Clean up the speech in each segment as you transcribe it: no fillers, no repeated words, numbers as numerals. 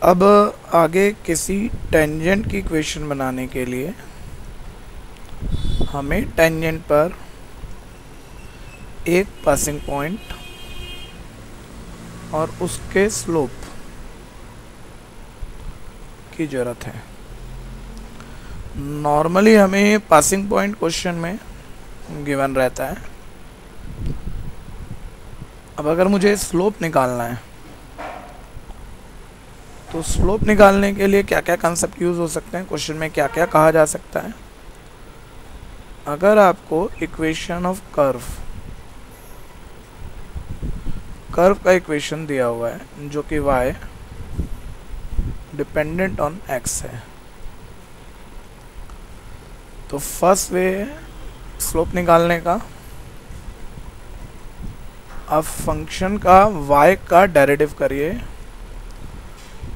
अब आगे किसी टेंजेंट की इक्वेशन बनाने के लिए हमें टेंजेंट पर एक पासिंग पॉइंट और उसके स्लोप की ज़रूरत है। नॉर्मली हमें पासिंग पॉइंट क्वेश्चन में गिवन रहता है। अब अगर मुझे स्लोप निकालना है तो स्लोप निकालने के लिए क्या क्या कंसेप्ट यूज़ हो सकते हैं, क्वेश्चन में क्या क्या कहा जा सकता है। अगर आपको इक्वेशन ऑफ कर्व का इक्वेशन दिया हुआ है जो कि y डिपेंडेंट ऑन x है, तो फर्स्ट वे स्लोप निकालने का, आप फंक्शन का y का डेरिवेटिव करिए,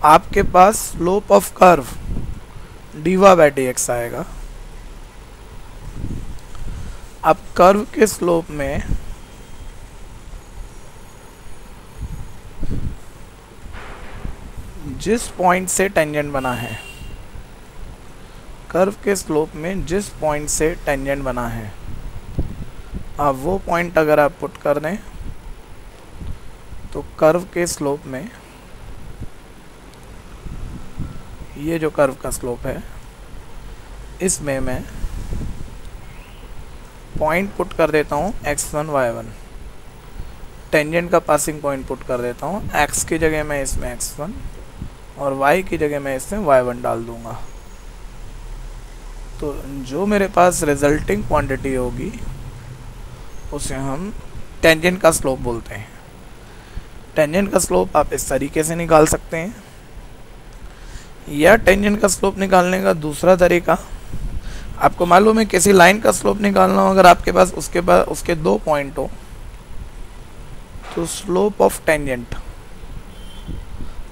आपके पास स्लोप ऑफ कर्व dy/dx आएगा। अब कर्व के स्लोप में जिस पॉइंट से टेंजेंट बना है, कर्व के स्लोप में जिस पॉइंट से टेंजेंट बना है, अब वो पॉइंट अगर आप पुट कर दें तो कर्व के स्लोप में, ये जो कर्व का स्लोप है इसमें मैं पॉइंट पुट कर देता हूँ x1 y1, टेंजेंट का पासिंग पॉइंट पुट कर देता हूँ, x की जगह मैं इसमें x1 और y की जगह मैं इसमें y1 डाल दूंगा। तो जो मेरे पास रिजल्टिंग क्वांटिटी होगी उसे हम टेंजेंट का स्लोप बोलते हैं। टेंजेंट का स्लोप आप इस तरीके से निकाल सकते हैं, या टेंजेंट का स्लोप निकालने का दूसरा तरीका, आपको मालूम है किसी लाइन का स्लोप निकालना हो, अगर आपके पास उसके दो पॉइंट हो तो स्लोप ऑफ टेंजेंट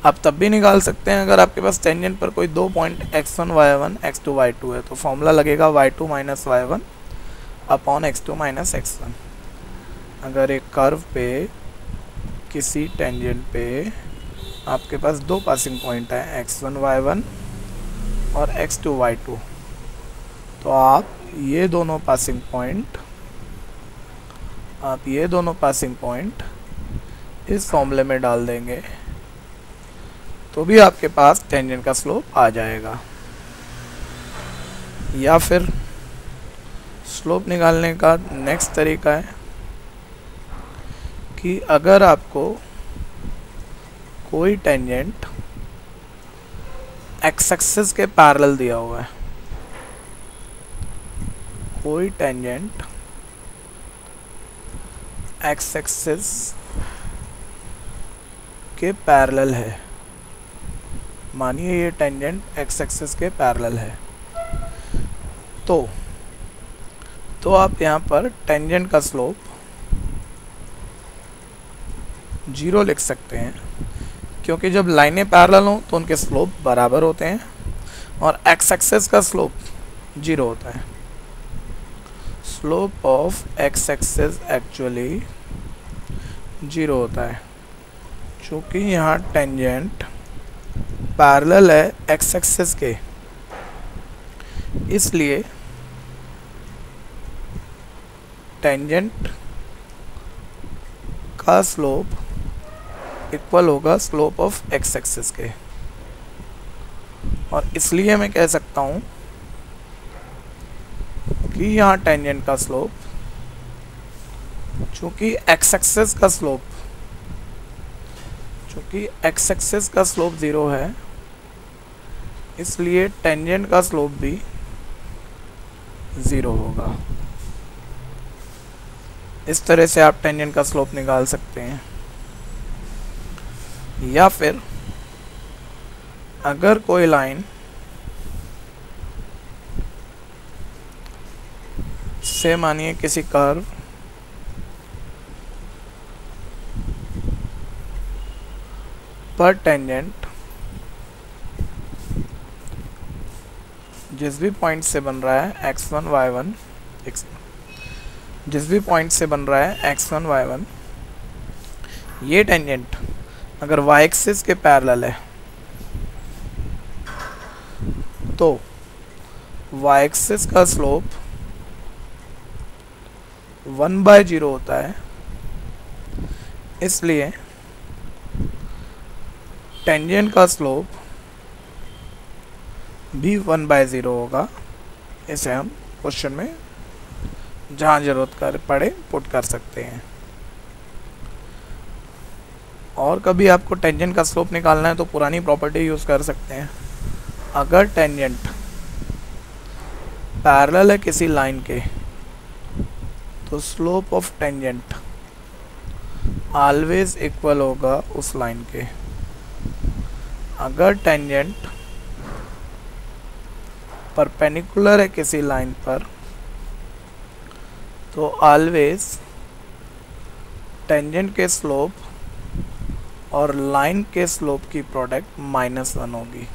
आप तब भी निकाल सकते हैं अगर आपके पास टेंजेंट पर कोई दो point x1 y1 x2 y2 है, तो फॉर्मूला लगेगा y2 minus y1 upon x2 minus x1। अगर एक कर्व पे किसी टेंजेंट पे आपके पास दो पासिंग पॉइंट है x1 y1 और x2 y2, तो आप ये दोनों पासिंग पॉइंट इस फॉर्मूले में डाल देंगे तो भी आपके पास टेंजेंट का स्लोप आ जाएगा। या फिर स्लोप निकालने का नेक्स्ट तरीका है कि अगर आपको कोई टेंजेंट एक्स एक्सिस के पैरेलल दिया हुआ है, कोई टेंजेंट एक्स एक्सिस के पैरेलल है, मानिए ये टेंजेंट एक्स एक्सिस के पैरेलल है, तो आप यहाँ पर टेंजेंट का स्लोप 0 लिख सकते हैं, क्योंकि जब लाइनें पैरेलल हों तो उनके स्लोप बराबर होते हैं और एक्स एक्सिस का स्लोप 0 होता है। Slope of x axis actually 0 होता है, चूँकि यहाँ टेंजेंट पैरेलल है एक्स एक्सिस के, इसलिए टेंजेंट का स्लोप इक्वल होगा स्लोप ऑफ एक्स एक्सिस के। और इसलिए मैं कह सकता हूँ कि यहाँ टेंजेंट का स्लोप, चूँकि एक्स एक्सिस का स्लोप 0 है, इसलिए टेंजेंट का स्लोप भी 0 होगा। इस तरह से आप टेंजेंट का स्लोप निकाल सकते हैं। या फिर अगर कोई लाइन से, मानिए किसी कर्व पर टेंजेंट जिस भी पॉइंट से बन रहा है x1 y1, जिस भी पॉइंट से बन रहा है x1 y1, ये टेंजेंट अगर y एक्सिस के पैरेलल है तो वाई एक्सिस का स्लोप 1/0 होता है, इसलिए टेंजेंट का स्लोप भी 1/0 होगा। इसे हम क्वेश्चन में जहाँ ज़रूरत पड़े पुट कर सकते हैं। और कभी आपको टेंजेंट का स्लोप निकालना है तो पुरानी प्रॉपर्टी यूज़ कर सकते हैं। अगर टेंजेंट पैरेलल है किसी लाइन के तो slope of tangent always equal होगा उस लाइन के। अगर टेंजेंट परपेंडिकुलर है किसी लाइन पर तो ऑलवेज टेंजेंट के स्लोप और लाइन के स्लोप की प्रोडक्ट -1 होगी।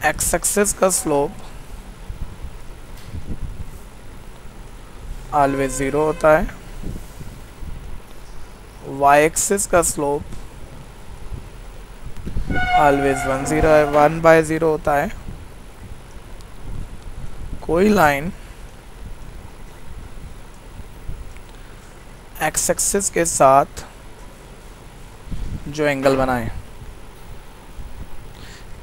एक्स एक्सिस का स्लोप ऑलवेज 0 होता है, वाई एक्सिस का स्लोप ऑलवेज 1/0 होता है। कोई लाइन एक्स एक्सिस के साथ जो एंगल बनाए,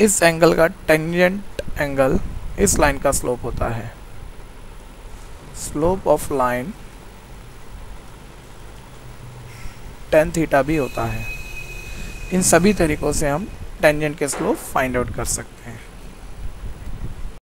इस एंगल का टेंजेंट एंगल इस लाइन का स्लोप होता है। Slope of line tan theta भी होता है। इन सभी तरीकों से हम टेंजेंट के स्लोप फाइंड आउट कर सकते हैं।